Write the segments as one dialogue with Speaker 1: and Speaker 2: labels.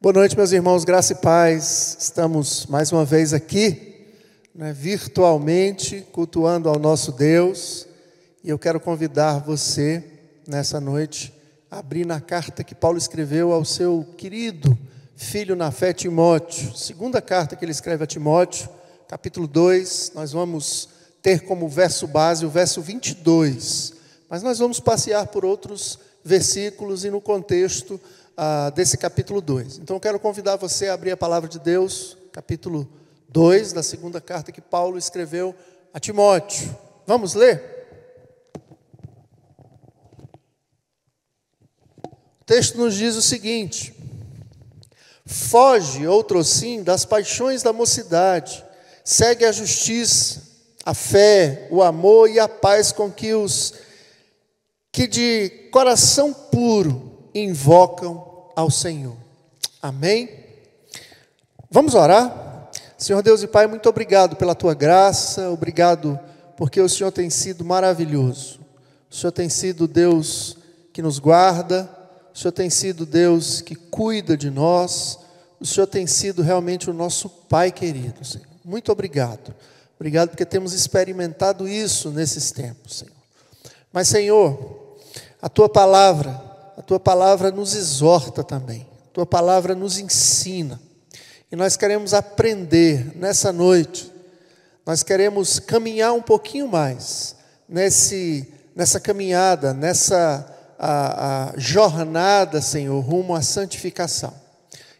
Speaker 1: Boa noite, meus irmãos, graça e paz. Estamos mais uma vez aqui, virtualmente, cultuando ao nosso Deus. E eu quero convidar você, nessa noite, a abrir na carta que Paulo escreveu ao seu querido filho na fé, Timóteo. Segunda carta que ele escreve a Timóteo, capítulo 2. Nós vamos ter como verso base o verso 22. Mas nós vamos passear por outros versículos e no contexto desse capítulo 2. Então eu quero convidar você a abrir a palavra de Deus, capítulo 2 da segunda carta que Paulo escreveu a Timóteo. Vamos ler? O texto nos diz o seguinte: foge, outrossim, das paixões da mocidade, segue a justiça, a fé, o amor e a paz com que os que de coração puro invocam ao Senhor. Amém? Vamos orar? Senhor Deus e Pai, muito obrigado pela Tua graça, obrigado porque o Senhor tem sido maravilhoso. O Senhor tem sido Deus que nos guarda, o Senhor tem sido Deus que cuida de nós, o Senhor tem sido realmente o nosso Pai querido, Senhor. Muito obrigado. Obrigado porque temos experimentado isso nesses tempos, Senhor. Mas, Senhor, a Tua palavra nos exorta também, a Tua palavra nos ensina, e nós queremos aprender nessa noite, nós queremos caminhar um pouquinho mais, nessa caminhada, nessa jornada, Senhor, rumo à santificação.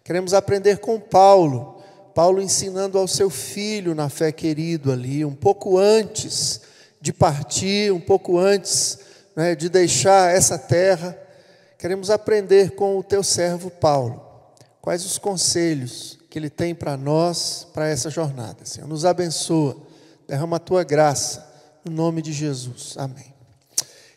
Speaker 1: Queremos aprender com Paulo ensinando ao seu filho na fé querido ali, um pouco antes de partir, um pouco antes de deixar essa terra. Queremos aprender com o teu servo Paulo, quais os conselhos que ele tem para nós, para essa jornada. Senhor, nos abençoa, derrama a tua graça, no nome de Jesus, amém.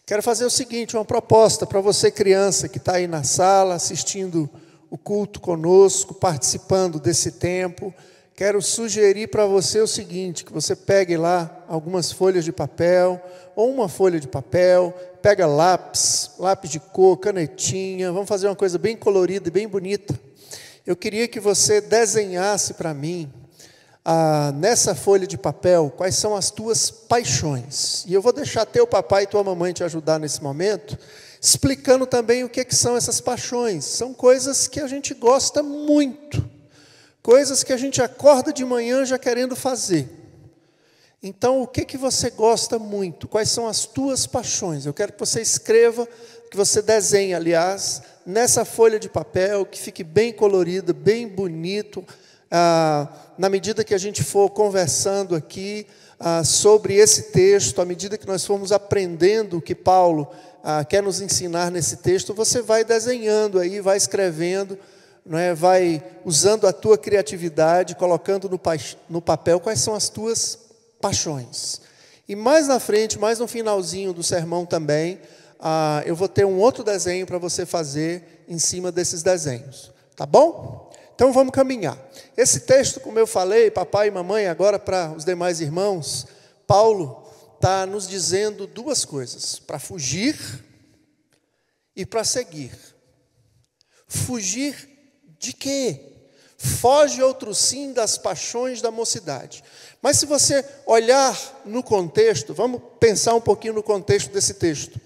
Speaker 1: Quero fazer o seguinte, uma proposta para você, criança, que está aí na sala, assistindo o culto conosco, participando desse tempo. Quero sugerir para você o seguinte, que você pegue lá algumas folhas de papel, ou uma folha de papel, pega lápis de cor, canetinha, vamos fazer uma coisa bem colorida e bem bonita. Eu queria que você desenhasse para mim, nessa folha de papel, quais são as tuas paixões. E eu vou deixar teu papai e tua mamãe te ajudar nesse momento, explicando também o que são essas paixões. São coisas que a gente gosta muito, coisas que a gente acorda de manhã já querendo fazer. Então, o que você gosta muito? Quais são as tuas paixões? Eu quero que você escreva, que você desenhe, aliás, nessa folha de papel, que fique bem colorida, bem bonito, na medida que a gente for conversando aqui sobre esse texto, à medida que nós formos aprendendo o que Paulo quer nos ensinar nesse texto, você vai desenhando aí, vai escrevendo, vai usando a tua criatividade, colocando no papel quais são as tuas paixões. E mais na frente, mais no finalzinho do sermão também, eu vou ter um outro desenho para você fazer em cima desses desenhos. Tá bom? Então vamos caminhar. Esse texto, como eu falei, papai e mamãe, agora para os demais irmãos, Paulo está nos dizendo duas coisas: para fugir e para seguir. Fugir de quê? Foge, outrossim, das paixões da mocidade. Mas se você olhar no contexto, vamos pensar um pouquinho no contexto desse texto.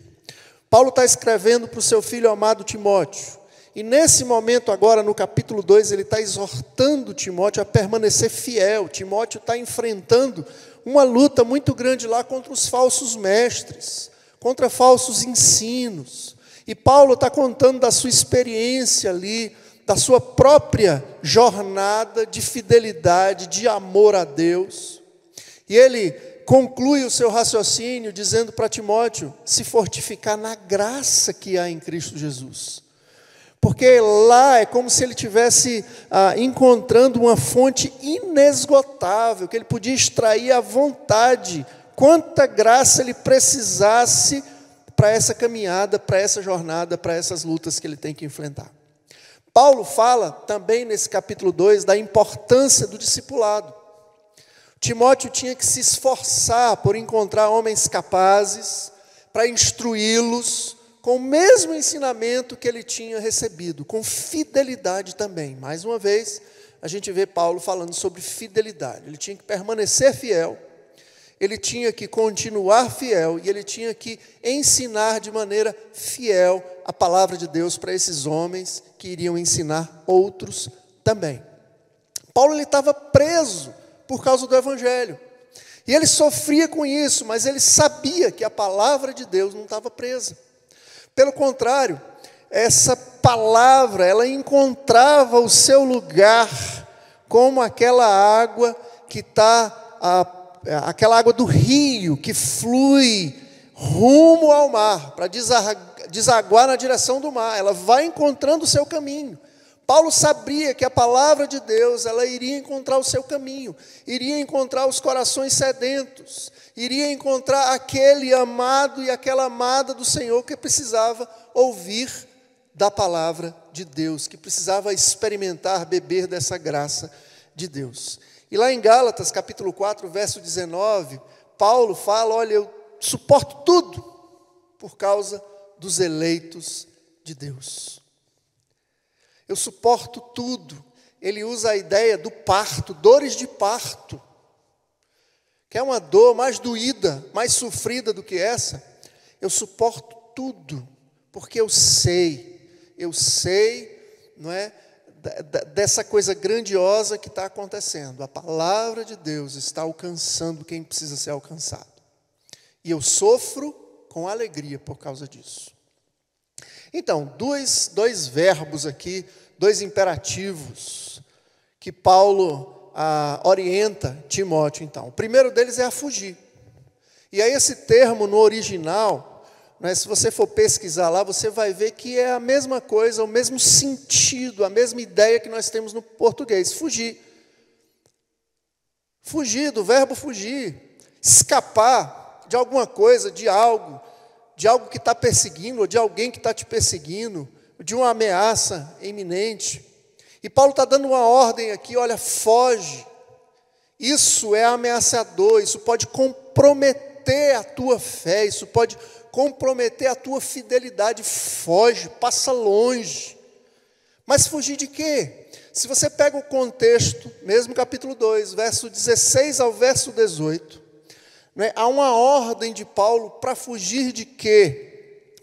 Speaker 1: Paulo está escrevendo para o seu filho amado Timóteo. E nesse momento agora, no capítulo 2, ele está exortando Timóteo a permanecer fiel. Timóteo está enfrentando uma luta muito grande lá contra os falsos mestres, contra falsos ensinos. E Paulo está contando da sua experiência ali, da sua própria jornada de fidelidade, de amor a Deus. E ele conclui o seu raciocínio dizendo para Timóteo se fortificar na graça que há em Cristo Jesus. Porque lá é como se ele estivesse encontrando uma fonte inesgotável, que ele podia extrair à vontade quanta graça ele precisasse para essa caminhada, para essa jornada, para essas lutas que ele tem que enfrentar. Paulo fala também nesse capítulo 2 da importância do discipulado. Timóteo tinha que se esforçar por encontrar homens capazes para instruí-los com o mesmo ensinamento que ele tinha recebido, com fidelidade também. Mais uma vez, a gente vê Paulo falando sobre fidelidade. Ele tinha que permanecer fiel, ele tinha que continuar fiel e ele tinha que ensinar de maneira fiel a palavra de Deus para esses homens que iriam ensinar outros também. Paulo estava preso por causa do Evangelho. E ele sofria com isso, mas ele sabia que a palavra de Deus não estava presa. Pelo contrário, essa palavra, ela encontrava o seu lugar como aquela água que aquela água do rio que flui rumo ao mar, para desaguar na direção do mar. Ela vai encontrando o seu caminho. Paulo sabia que a palavra de Deus, ela iria encontrar o seu caminho, iria encontrar os corações sedentos, iria encontrar aquele amado e aquela amada do Senhor que precisava ouvir da palavra de Deus, que precisava experimentar, beber dessa graça de Deus. E lá em Gálatas, capítulo 4, verso 19, Paulo fala, olha, eu suporto tudo por causa dos eleitos de Deus. Eu suporto tudo. Ele usa a ideia do parto, dores de parto. Quer uma dor mais doída, mais sofrida do que essa? Eu suporto tudo, porque eu sei, não é, dessa coisa grandiosa que está acontecendo. A palavra de Deus está alcançando quem precisa ser alcançado. E eu sofro com alegria por causa disso. Então, dois verbos aqui, dois imperativos que Paulo orienta Timóteo, então. O primeiro deles é a fugir. E aí esse termo no original, né, se você for pesquisar lá, você vai ver que é a mesma coisa, o mesmo sentido, a mesma ideia que nós temos no português, fugir. Fugir, do verbo fugir, escapar de alguma coisa, de algo que está perseguindo, ou de alguém que está te perseguindo, de uma ameaça iminente. E Paulo está dando uma ordem aqui, olha, foge. Isso é ameaçador, isso pode comprometer a tua fé, isso pode comprometer a tua fidelidade. Foge, passa longe. Mas fugir de quê? Se você pega o contexto, mesmo capítulo 2, verso 16 ao verso 18, há uma ordem de Paulo para fugir de quê?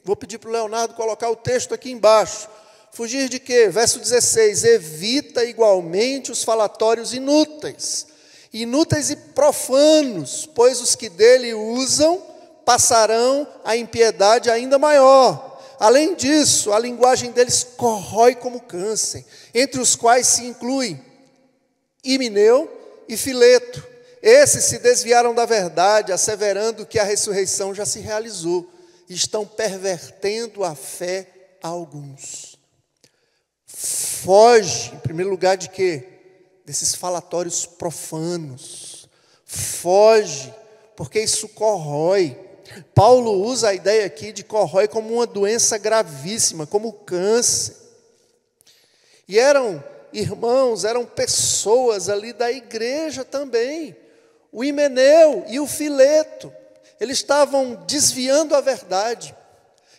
Speaker 1: Vou pedir para o Leonardo colocar o texto aqui embaixo. Fugir de quê? Verso 16. Evita igualmente os falatórios inúteis e profanos, pois os que dele usam passarão a impiedade ainda maior. Além disso, a linguagem deles corrói como câncer, entre os quais se incluem Himeneu e Fileto. Esses se desviaram da verdade, asseverando que a ressurreição já se realizou. Estão pervertendo a fé a alguns. Foge, em primeiro lugar, de quê? Desses falatórios profanos. Foge, porque isso corrói. Paulo usa a ideia aqui de corrói como uma doença gravíssima, como câncer. E eram irmãos, eram pessoas ali da igreja também. O Himeneu e o Fileto, eles estavam desviando a verdade.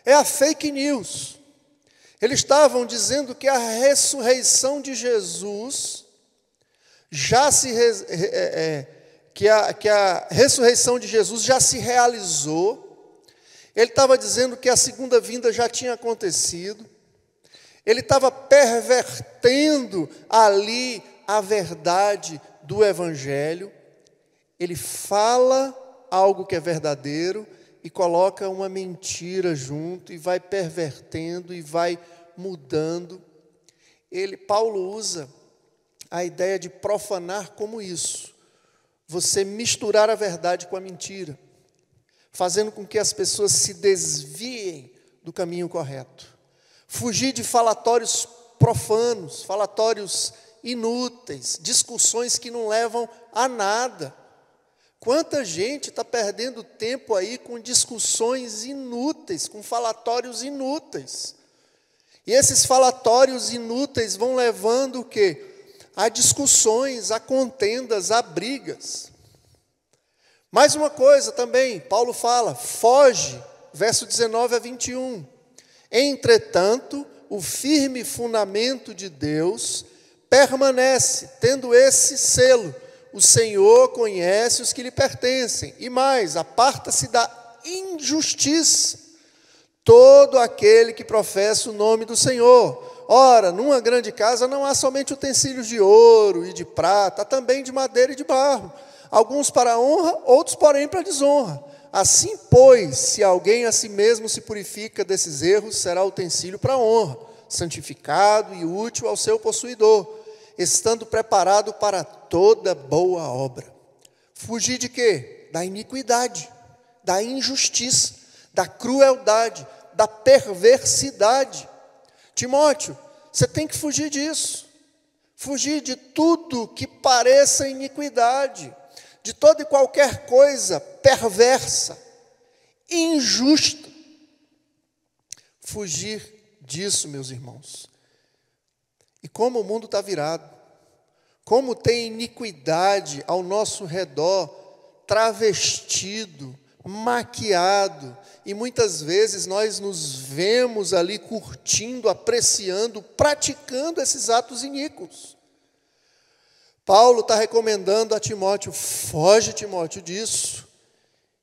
Speaker 1: É a fake news. Eles estavam dizendo que a ressurreição de Jesus que a ressurreição de Jesus já se realizou. Ele estava dizendo que a segunda vinda já tinha acontecido. Ele estava pervertendo ali a verdade do Evangelho. Ele fala algo que é verdadeiro e coloca uma mentira junto e vai pervertendo e vai mudando. Paulo usa a ideia de profanar como isso. Você misturar a verdade com a mentira, fazendo com que as pessoas se desviem do caminho correto. Fugir de falatórios profanos, falatórios inúteis, discussões que não levam a nada. Quanta gente está perdendo tempo aí com discussões inúteis, com falatórios inúteis. E esses falatórios inúteis vão levando o quê? A discussões, a contendas, a brigas. Mais uma coisa também, Paulo fala, foge, verso 19 a 21. Entretanto, o firme fundamento de Deus permanece, tendo esse selo: o Senhor conhece os que lhe pertencem. E mais, aparta-se da injustiça todo aquele que professa o nome do Senhor. Ora, numa grande casa não há somente utensílios de ouro e de prata, há também de madeira e de barro, alguns para a honra, outros, porém, para a desonra. Assim, pois, se alguém a si mesmo se purifica desses erros, será utensílio para a honra, santificado e útil ao seu possuidor, estando preparado para toda boa obra. Fugir de quê? Da iniquidade, da injustiça, da crueldade, da perversidade. Timóteo, você tem que fugir disso. Fugir de tudo que pareça iniquidade, de toda e qualquer coisa perversa, injusta. Fugir disso, meus irmãos. E como o mundo está virado, como tem iniquidade ao nosso redor, travestido, maquiado, e muitas vezes nós nos vemos ali curtindo, apreciando, praticando esses atos iníquos. Paulo está recomendando a Timóteo: foge, Timóteo, disso.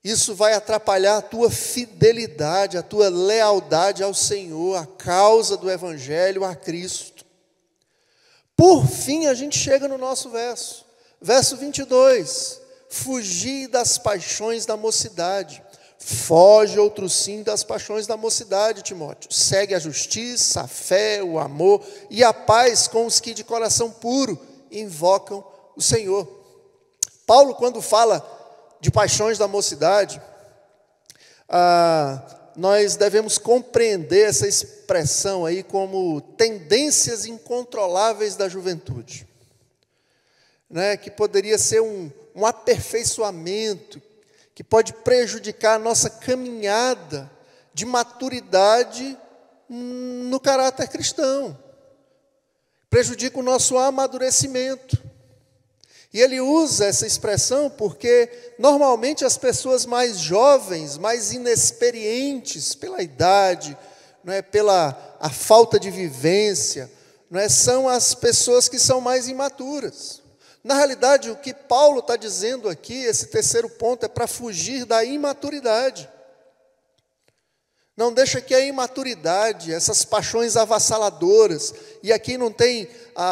Speaker 1: Isso vai atrapalhar a tua fidelidade, a tua lealdade ao Senhor, a causa do Evangelho, a Cristo. Por fim, a gente chega no nosso verso 22. Fugir das paixões da mocidade. Foge, outro sim, das paixões da mocidade, Timóteo. Segue a justiça, a fé, o amor e a paz com os que de coração puro invocam o Senhor. Paulo, quando fala de paixões da mocidade, nós devemos compreender essa expressão aí como tendências incontroláveis da juventude, né? Que poderia ser um aperfeiçoamento, que pode prejudicar a nossa caminhada de maturidade no caráter cristão, prejudica o nosso amadurecimento. E ele usa essa expressão porque normalmente as pessoas mais jovens, mais inexperientes pela idade, não é, pela a falta de vivência, não é, são as pessoas que são mais imaturas. Na realidade, o que Paulo está dizendo aqui, esse terceiro ponto, é para fugir da imaturidade. Não deixa que a imaturidade, essas paixões avassaladoras, e aqui não tem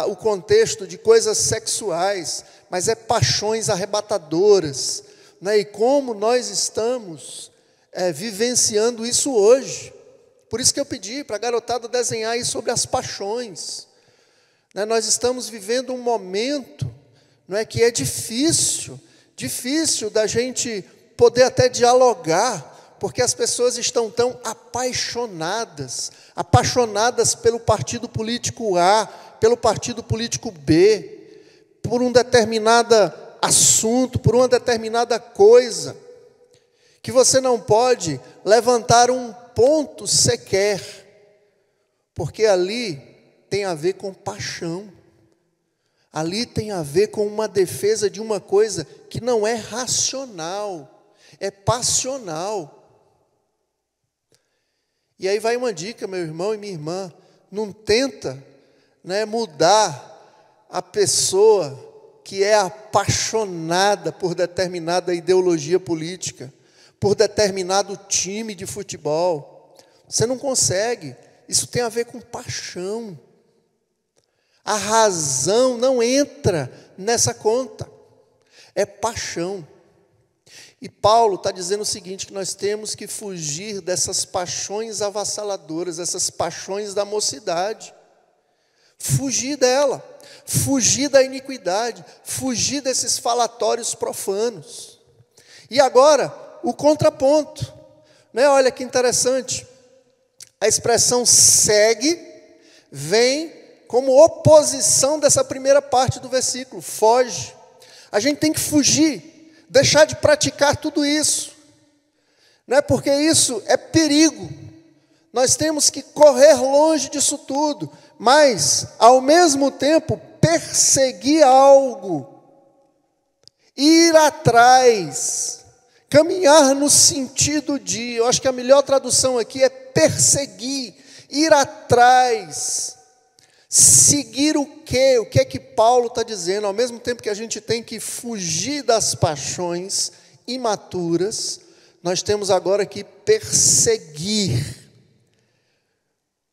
Speaker 1: o contexto de coisas sexuais, mas é paixões arrebatadoras, né? E como nós estamos vivenciando isso hoje. Por isso que eu pedi para a garotada desenhar aí sobre as paixões, né? Nós estamos vivendo um momento, não é, que é difícil da gente poder até dialogar, porque as pessoas estão tão apaixonadas pelo partido político A, pelo partido político B, por um determinado assunto, por uma determinada coisa, que você não pode levantar um ponto sequer, porque ali tem a ver com paixão. Ali tem a ver com uma defesa de uma coisa que não é racional, é passional. E aí vai uma dica, meu irmão e minha irmã: não tenta, né, mudar a pessoa que é apaixonada por determinada ideologia política, por determinado time de futebol. Você não consegue, isso tem a ver com paixão. A razão não entra nessa conta, é paixão. E Paulo está dizendo o seguinte, que nós temos que fugir dessas paixões avassaladoras, essas paixões da mocidade. Fugir dela, fugir da iniquidade, fugir desses falatórios profanos. E agora, o contraponto, né? Olha que interessante, a expressão segue, vem como oposição dessa primeira parte do versículo, foge. A gente tem que fugir, deixar de praticar tudo isso, né? Porque isso é perigo. Nós temos que correr longe disso tudo, mas, ao mesmo tempo, perseguir algo, ir atrás, Caminhar no sentido de, eu acho que a melhor tradução aqui é perseguir, ir atrás, seguir o quê? O que é que Paulo está dizendo? Ao mesmo tempo que a gente tem que fugir das paixões imaturas, nós temos agora que perseguir,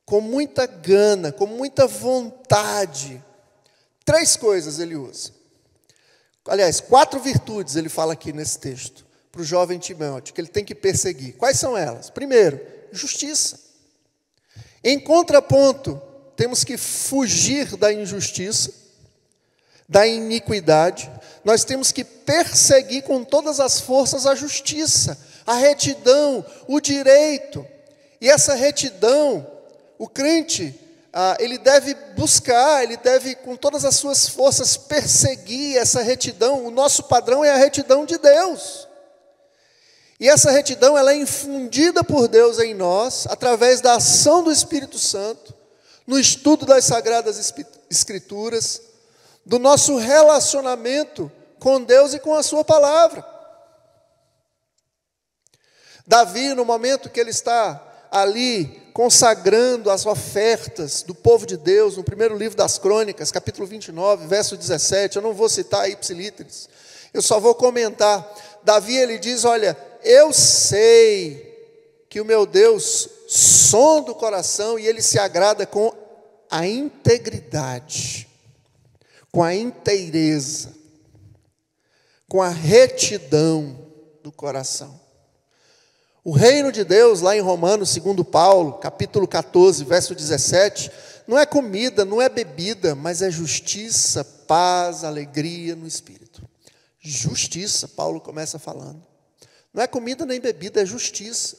Speaker 1: com muita gana, com muita vontade. 3 coisas ele usa. Aliás, 4 virtudes ele fala aqui nesse texto, para o jovem Timóteo, que ele tem que perseguir. Quais são elas? Primeiro, justiça. Em contraponto, temos que fugir da injustiça, da iniquidade. Nós temos que perseguir com todas as forças a justiça, a retidão, o direito. E essa retidão, o crente, ele deve buscar, ele deve com todas as suas forças perseguir essa retidão. O nosso padrão é a retidão de Deus. E essa retidão ela é infundida por Deus em nós, através da ação do Espírito Santo, no estudo das Sagradas Escrituras, do nosso relacionamento com Deus e com a sua palavra. Davi, no momento que ele está ali consagrando as ofertas do povo de Deus, no primeiro livro das Crônicas, capítulo 29, verso 17, eu não vou citar a ipsilíteres, eu só vou comentar. Davi, ele diz, olha, eu sei que o meu Deus sonda o coração e ele se agrada com a integridade, com a inteireza, com a retidão do coração. O reino de Deus, lá em Romanos, segundo Paulo, capítulo 14, verso 17, não é comida, não é bebida, mas é justiça, paz, alegria no Espírito. Justiça, Paulo começa falando. Não é comida nem bebida, é justiça.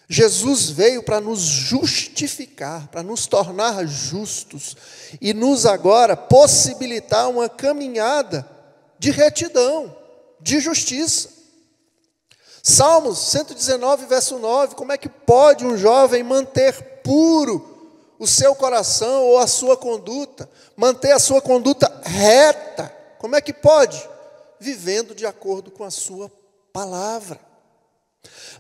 Speaker 1: Jesus veio para nos justificar, para nos tornar justos e nos agora possibilitar uma caminhada de retidão, de justiça. Salmos 119, verso 9, como é que pode um jovem manter puro o seu coração ou a sua conduta, manter a sua conduta reta? Como é que pode? Vivendo de acordo com a sua palavra.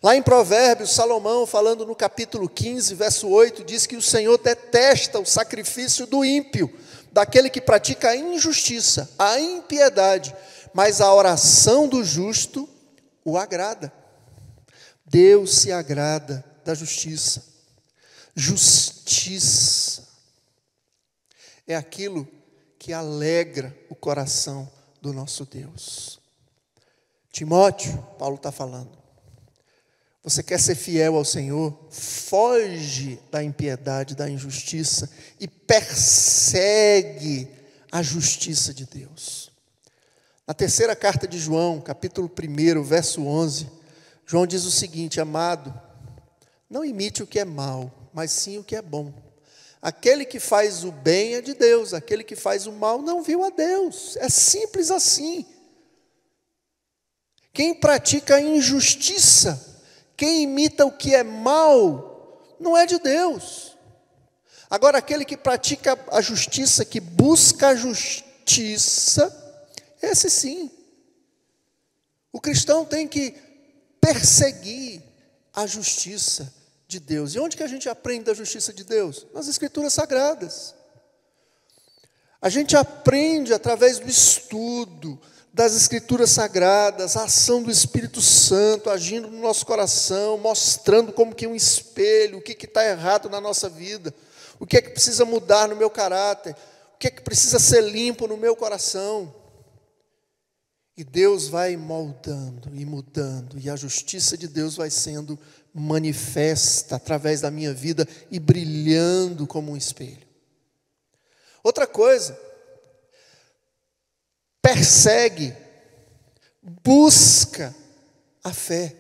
Speaker 1: Lá em Provérbios, Salomão, falando no capítulo 15, verso 8, diz que o Senhor detesta o sacrifício do ímpio, daquele que pratica a injustiça, a impiedade, mas a oração do justo o agrada. Deus se agrada da justiça. Justiça é aquilo que alegra o coração do nosso Deus. Timóteo, Paulo está falando, você quer ser fiel ao Senhor? Foge da impiedade, da injustiça e persegue a justiça de Deus. Na terceira carta de João, capítulo 1, verso 11, João diz o seguinte: amado, não imite o que é mal, mas sim o que é bom. Aquele que faz o bem é de Deus, aquele que faz o mal não viu a Deus. É simples assim. Quem pratica a injustiça, quem imita o que é mal, não é de Deus. Agora, aquele que pratica a justiça, que busca a justiça, esse sim. O cristão tem que perseguir a justiça de Deus. E onde que a gente aprende a justiça de Deus? Nas Escrituras Sagradas. A gente aprende através do estudo das Escrituras Sagradas, a ação do Espírito Santo agindo no nosso coração, mostrando como que um espelho, o que está errado na nossa vida, o que é que precisa mudar no meu caráter, o que é que precisa ser limpo no meu coração. E Deus vai moldando e mudando, e a justiça de Deus vai sendo manifesta através da minha vida e brilhando como um espelho. Outra coisa, persegue, busca a fé.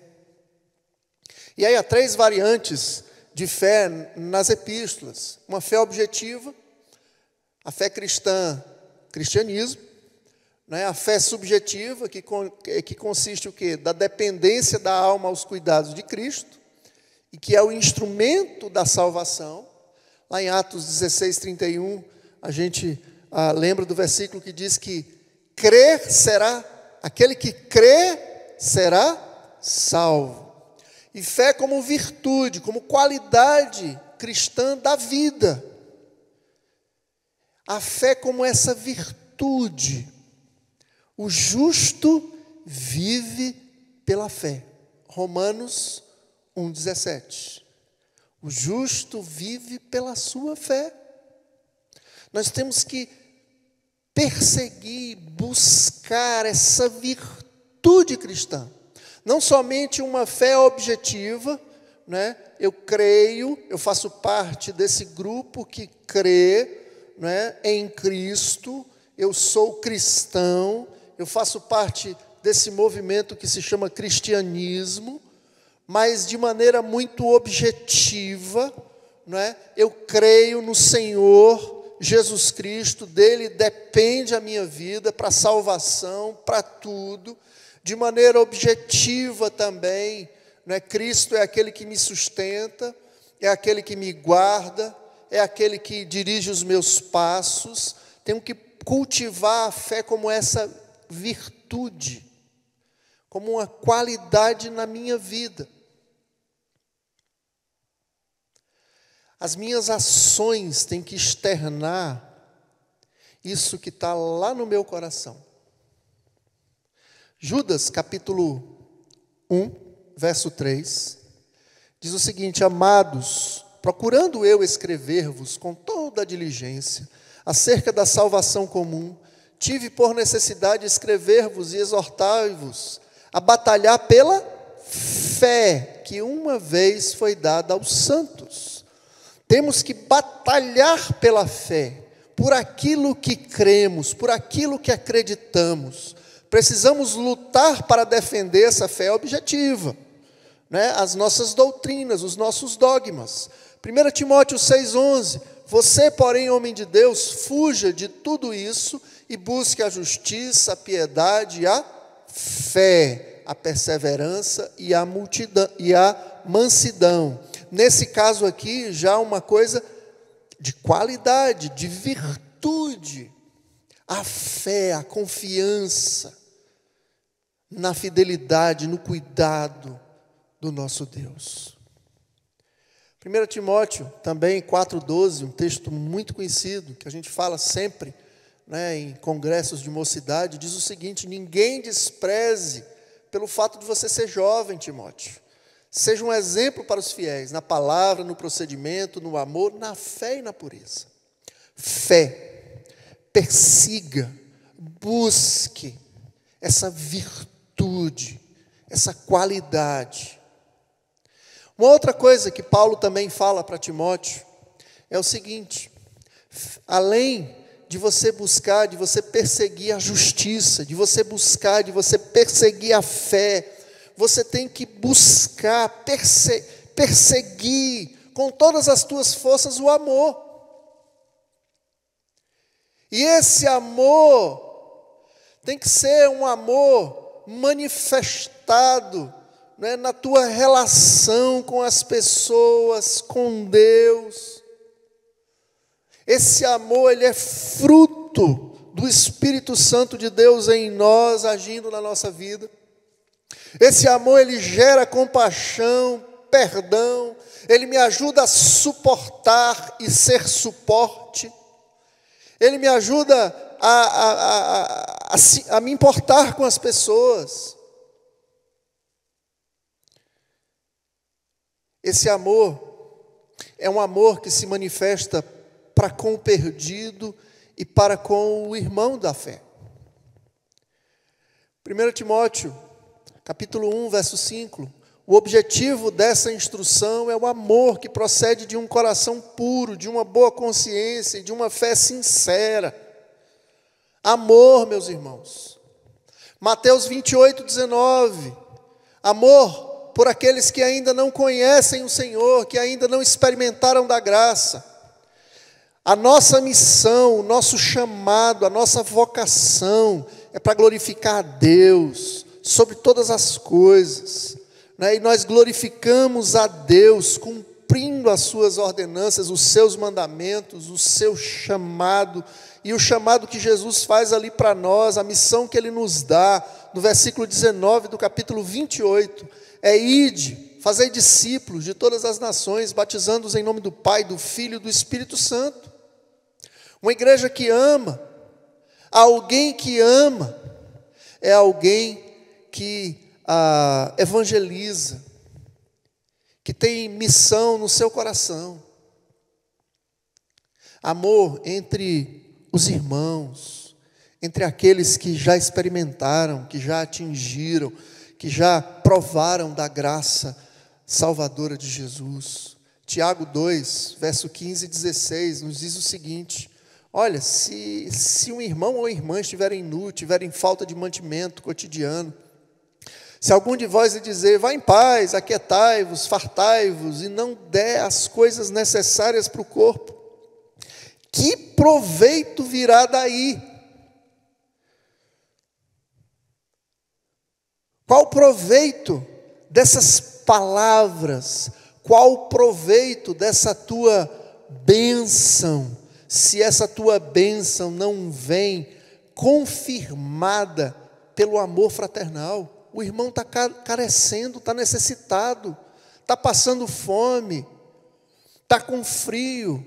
Speaker 1: E aí há 3 variantes de fé nas epístolas. Uma fé objetiva, a fé cristã, cristianismo, né? A fé subjetiva, que consiste o quê? Da dependência da alma aos cuidados de Cristo, e que é o instrumento da salvação. Lá em Atos 16, 31, a gente lembra do versículo que diz que crer será, aquele que crê será salvo. E fé como virtude, como qualidade cristã da vida. A fé como essa virtude. O justo vive pela fé. Romanos 1,17. O justo vive pela sua fé. Nós temos que perseguir, buscar essa virtude cristã. Não somente uma fé objetiva, né? Eu creio, eu faço parte desse grupo que crê, né, em Cristo, eu sou cristão, eu faço parte desse movimento que se chama cristianismo, mas de maneira muito objetiva, né? Eu creio no Senhor Jesus Cristo, dele depende a minha vida para salvação, para tudo, de maneira objetiva também, né? Cristo é aquele que me sustenta, é aquele que me guarda, é aquele que dirige os meus passos. Tenho que cultivar a fé como essa virtude, como uma qualidade na minha vida. As minhas ações têm que externar isso que está lá no meu coração. Judas, capítulo 1, verso 3, diz o seguinte: amados, procurando eu escrever-vos com toda a diligência acerca da salvação comum, tive por necessidade escrever-vos e exortar-vos a batalhar pela fé que uma vez foi dada aos santos. Temos que batalhar pela fé, por aquilo que cremos, por aquilo que acreditamos. Precisamos lutar para defender essa fé objetiva, né? As nossas doutrinas, os nossos dogmas. 1 Timóteo 6,11, você, porém, homem de Deus, fuja de tudo isso e busque a justiça, a piedade, a fé, a perseverança e a mansidão. Nesse caso aqui, já uma coisa de qualidade, de virtude. A fé, a confiança na fidelidade, no cuidado do nosso Deus. 1 Timóteo, também 4,12, um texto muito conhecido, que a gente fala sempre, né, em congressos de mocidade, diz o seguinte: ninguém despreze pelo fato de você ser jovem, Timóteo. Seja um exemplo para os fiéis, na palavra, no procedimento, no amor, na fé e na pureza. Fé, persiga, busque essa virtude, essa qualidade. Uma outra coisa que Paulo também fala para Timóteo é o seguinte: além de você buscar, de você perseguir a justiça, de você buscar, de você perseguir a fé, você tem que buscar, perseguir com todas as tuas forças o amor. E esse amor tem que ser um amor manifestado, né, na tua relação com as pessoas, com Deus. Esse amor, ele é fruto do Espírito Santo de Deus em nós, agindo na nossa vida. Esse amor, ele gera compaixão, perdão, ele me ajuda a suportar e ser suporte. Ele me ajuda a me importar com as pessoas. Esse amor é um amor que se manifesta para com o perdido e para com o irmão da fé. 1 Timóteo, capítulo 1, verso 5. O objetivo dessa instrução é o amor que procede de um coração puro, de uma boa consciência e de uma fé sincera. Amor, meus irmãos. Mateus 28, 19. Amor por aqueles que ainda não conhecem o Senhor, que ainda não experimentaram da graça. A nossa missão, o nosso chamado, a nossa vocação é para glorificar a Deus sobre todas as coisas, né? E nós glorificamos a Deus cumprindo as suas ordenanças, os seus mandamentos, o seu chamado, e o chamado que Jesus faz ali para nós, a missão que Ele nos dá, no versículo 19 do capítulo 28, é: ide, fazei discípulos de todas as nações, batizando-os em nome do Pai, do Filho e do Espírito Santo. Uma igreja que ama, alguém que ama, é alguém que evangeliza, que tem missão no seu coração. Amor entre os irmãos, entre aqueles que já experimentaram, que já atingiram, que já provaram da graça salvadora de Jesus. Tiago 2, verso 15 e 16, nos diz o seguinte: olha, se um irmão ou irmã estiverem nu, tiverem falta de mantimento cotidiano, se algum de vós lhe dizer: vá em paz, aquietai-vos, fartai-vos, e não der as coisas necessárias para o corpo, que proveito virá daí? Qual proveito dessas palavras? Qual proveito dessa tua bênção, se essa tua bênção não vem confirmada pelo amor fraternal? O irmão está carecendo, está necessitado, está passando fome, está com frio.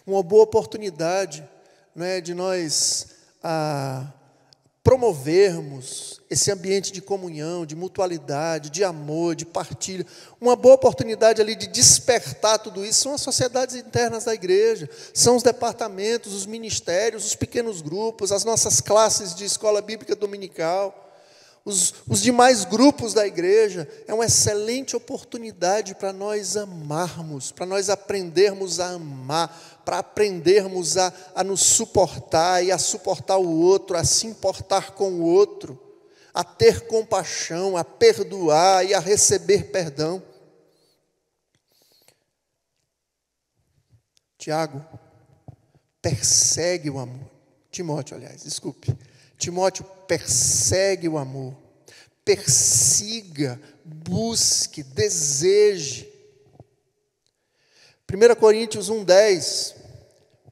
Speaker 1: Uma boa oportunidade, né, de nós promovermos esse ambiente de comunhão, de mutualidade, de amor, de partilha. Uma boa oportunidade ali de despertar tudo isso são as sociedades internas da igreja, são os departamentos, os ministérios, os pequenos grupos, as nossas classes de escola bíblica dominical, os demais grupos da igreja. É uma excelente oportunidade para nós amarmos, para nós aprendermos a amar, para aprendermos a nos suportar e a suportar o outro, a se importar com o outro, a ter compaixão, a perdoar e a receber perdão. Tiago persegue o amor. Timóteo, persegue o amor. Persiga, busque, deseje. 1 Coríntios 1,10,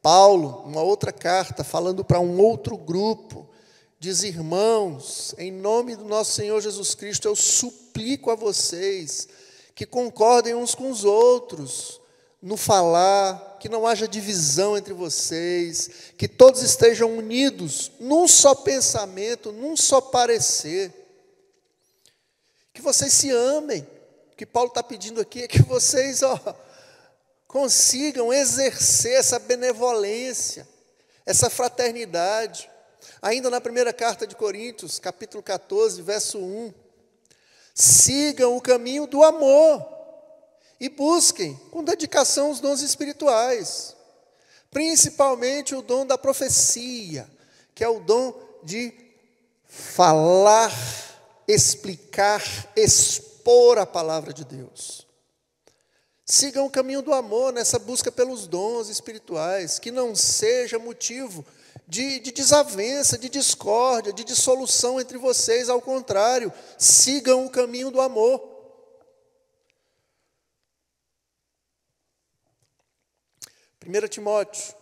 Speaker 1: Paulo, uma outra carta, falando para um outro grupo, diz: irmãos, em nome do nosso Senhor Jesus Cristo, eu suplico a vocês que concordem uns com os outros no falar, que não haja divisão entre vocês, que todos estejam unidos num só pensamento, num só parecer, que vocês se amem. O que Paulo está pedindo aqui é que vocês consigam exercer essa benevolência, essa fraternidade. Ainda na primeira carta de Coríntios, capítulo 14, verso 1, sigam o caminho do amor e busquem com dedicação os dons espirituais, principalmente o dom da profecia, que é o dom de falar, explicar, expor a palavra de Deus. Sigam o caminho do amor nessa busca pelos dons espirituais, que não seja motivo de desavença, de discórdia, de dissolução entre vocês. Ao contrário, sigam o caminho do amor. 1 Timóteo,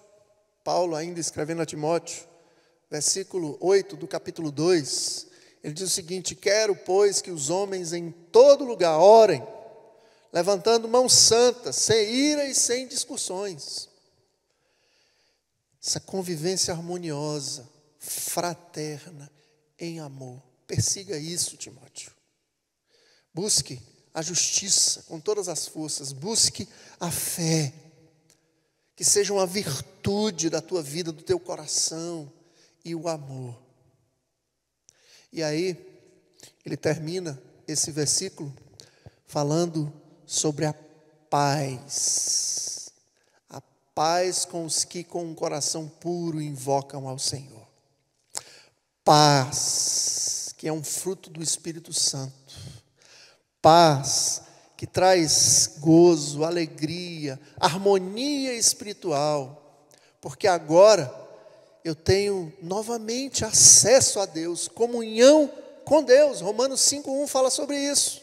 Speaker 1: Paulo ainda escrevendo a Timóteo, versículo 8 do capítulo 2, ele diz o seguinte: quero, pois, que os homens em todo lugar orem, levantando mãos santas, sem ira e sem discussões. Essa convivência harmoniosa, fraterna, em amor. Persiga isso, Timóteo. Busque a justiça com todas as forças. Busque a fé. Que seja uma virtude da tua vida, do teu coração, e o amor. E aí, ele termina esse versículo falando sobre a paz. A paz com os que com um coração puro invocam ao Senhor. Paz, que é um fruto do Espírito Santo. Paz, que traz gozo, alegria, harmonia espiritual. Porque agora eu tenho novamente acesso a Deus, comunhão com Deus. Romanos 5,1 fala sobre isso.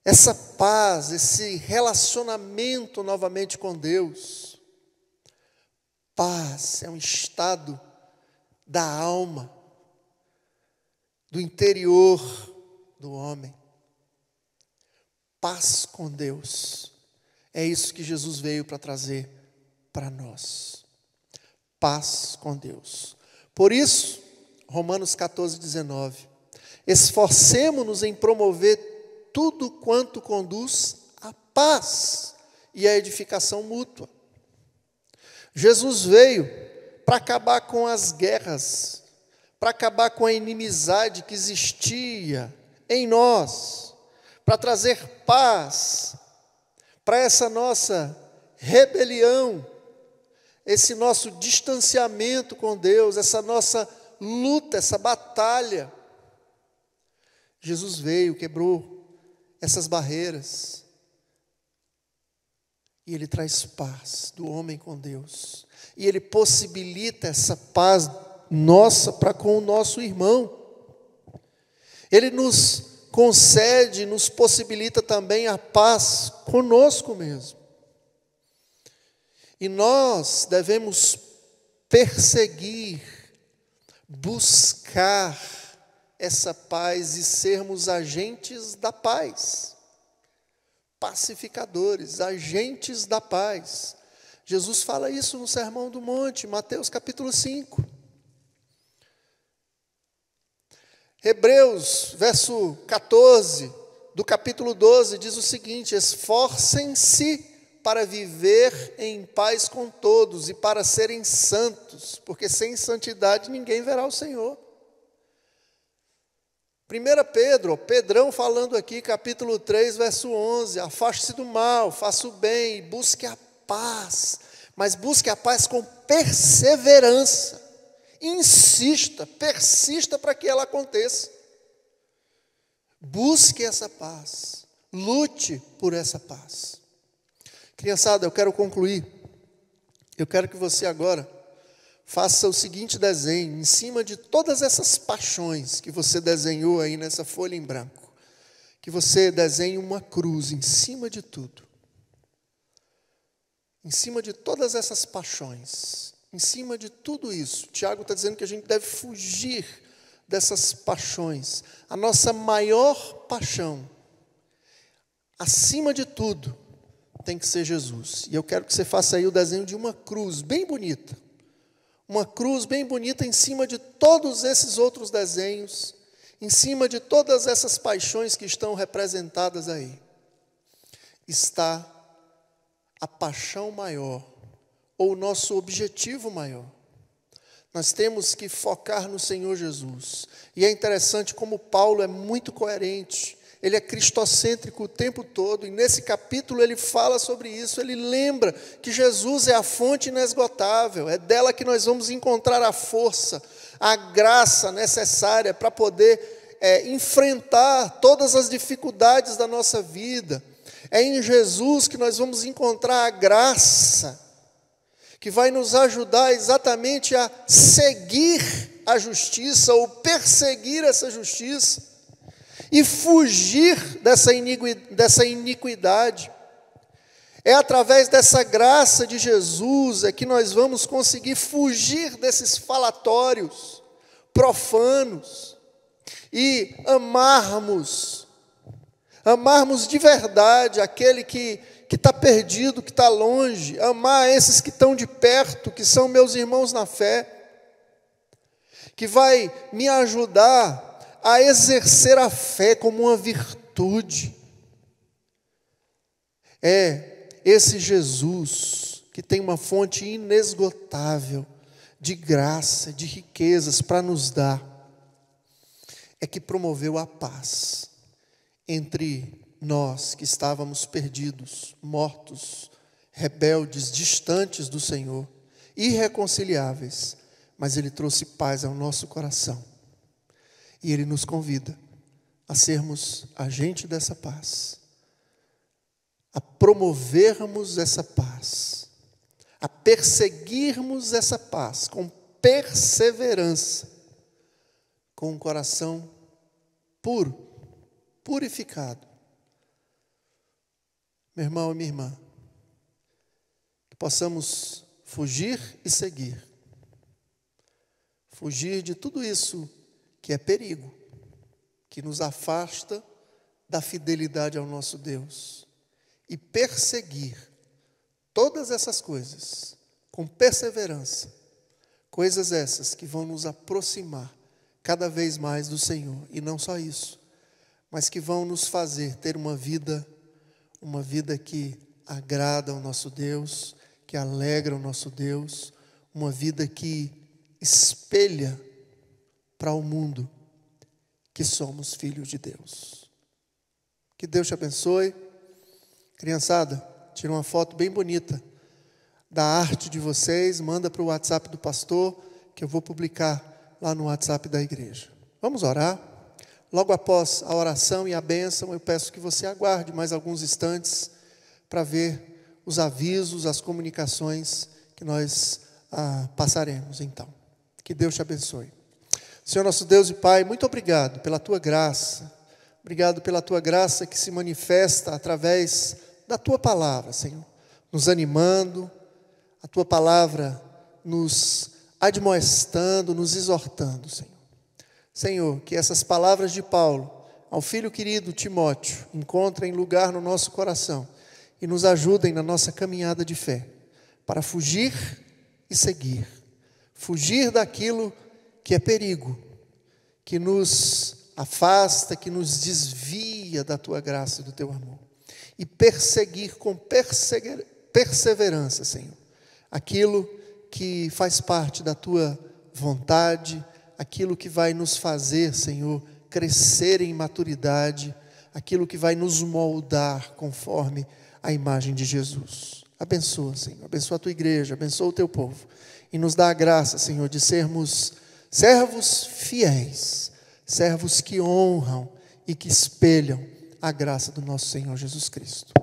Speaker 1: essa paz, esse relacionamento novamente com Deus. Paz é um estado da alma, do interior do homem. Paz com Deus. É isso que Jesus veio para trazer para nós. Paz com Deus. Por isso, Romanos 14:19. Esforcemo-nos em promover tudo quanto conduz à paz e à edificação mútua. Jesus veio para acabar com as guerras, para acabar com a inimizade que existia em nós, para trazer paz para essa nossa rebelião, esse nosso distanciamento com Deus, essa nossa luta, essa batalha. Jesus veio, quebrou essas barreiras, e Ele traz paz do homem com Deus, e Ele possibilita essa paz nossa para com o nosso irmão. Ele nos concede, nos possibilita também a paz conosco mesmo. E nós devemos perseguir, buscar essa paz e sermos agentes da paz. Pacificadores, agentes da paz. Jesus fala isso no Sermão do Monte, Mateus capítulo 5. Hebreus, verso 14, do capítulo 12, diz o seguinte: esforcem-se para viver em paz com todos e para serem santos, porque sem santidade ninguém verá o Senhor. 1 Pedro, Pedrão falando aqui, capítulo 3, verso 11, afaste-se do mal, faça o bem e busque a paz, mas busque a paz com perseverança. Insista, persista para que ela aconteça. Busque essa paz, lute por essa paz. Criançada, eu quero concluir. Eu quero que você agora faça o seguinte desenho, em cima de todas essas paixões que você desenhou aí nessa folha em branco. Que você desenhe uma cruz em cima de tudo. Em cima de todas essas paixões. Em cima de tudo isso, Tiago está dizendo que a gente deve fugir dessas paixões. A nossa maior paixão, acima de tudo, tem que ser Jesus. E eu quero que você faça aí o desenho de uma cruz bem bonita. Uma cruz bem bonita em cima de todos esses outros desenhos, em cima de todas essas paixões que estão representadas aí. Está a paixão maior, ou o nosso objetivo maior. Nós temos que focar no Senhor Jesus. E é interessante como Paulo é muito coerente. Ele é cristocêntrico o tempo todo. E nesse capítulo ele fala sobre isso. Ele lembra que Jesus é a fonte inesgotável. É dela que nós vamos encontrar a força, a graça necessária para poder enfrentar todas as dificuldades da nossa vida. É em Jesus que nós vamos encontrar a graça que vai nos ajudar exatamente a seguir a justiça ou perseguir essa justiça e fugir dessa iniquidade. É através dessa graça de Jesus que nós vamos conseguir fugir desses falatórios profanos e amarmos de verdade aquele que está perdido, que está longe, amar esses que estão de perto, que são meus irmãos na fé, que vai me ajudar a exercer a fé como uma virtude. É esse Jesus que tem uma fonte inesgotável de graça, de riquezas para nos dar, é que promoveu a paz entre nós que estávamos perdidos, mortos, rebeldes, distantes do Senhor, irreconciliáveis, mas Ele trouxe paz ao nosso coração. E Ele nos convida a sermos agente dessa paz, a promovermos essa paz, a perseguirmos essa paz com perseverança, com um coração puro, purificado, meu irmão e minha irmã, que possamos fugir e seguir. Fugir de tudo isso que é perigo, que nos afasta da fidelidade ao nosso Deus. E perseguir todas essas coisas com perseverança. Coisas essas que vão nos aproximar cada vez mais do Senhor. E não só isso, mas que vão nos fazer ter uma vida que agrada ao nosso Deus, que alegra o nosso Deus, uma vida que espelha para o mundo que somos filhos de Deus. Que Deus te abençoe. Criançada, tira uma foto bem bonita da arte de vocês, manda para o WhatsApp do pastor, que eu vou publicar lá no WhatsApp da igreja. Vamos orar? Logo após a oração e a bênção, eu peço que você aguarde mais alguns instantes para ver os avisos, as comunicações que nós passaremos então. Que Deus te abençoe. Senhor nosso Deus e Pai, muito obrigado pela Tua graça. Obrigado pela Tua graça que se manifesta através da Tua palavra, Senhor. Nos animando, a Tua palavra nos admoestando, nos exortando, Senhor. Senhor, que essas palavras de Paulo ao filho querido Timóteo encontrem lugar no nosso coração e nos ajudem na nossa caminhada de fé, para fugir e seguir. Fugir daquilo que é perigo, que nos afasta, que nos desvia da Tua graça e do Teu amor. E perseguir com perseverança, Senhor, aquilo que faz parte da Tua vontade, aquilo que vai nos fazer, Senhor, crescer em maturidade, aquilo que vai nos moldar conforme a imagem de Jesus. Abençoa, Senhor, abençoa a Tua igreja, abençoa o Teu povo, e nos dá a graça, Senhor, de sermos servos fiéis, servos que honram e que espelham a graça do nosso Senhor Jesus Cristo.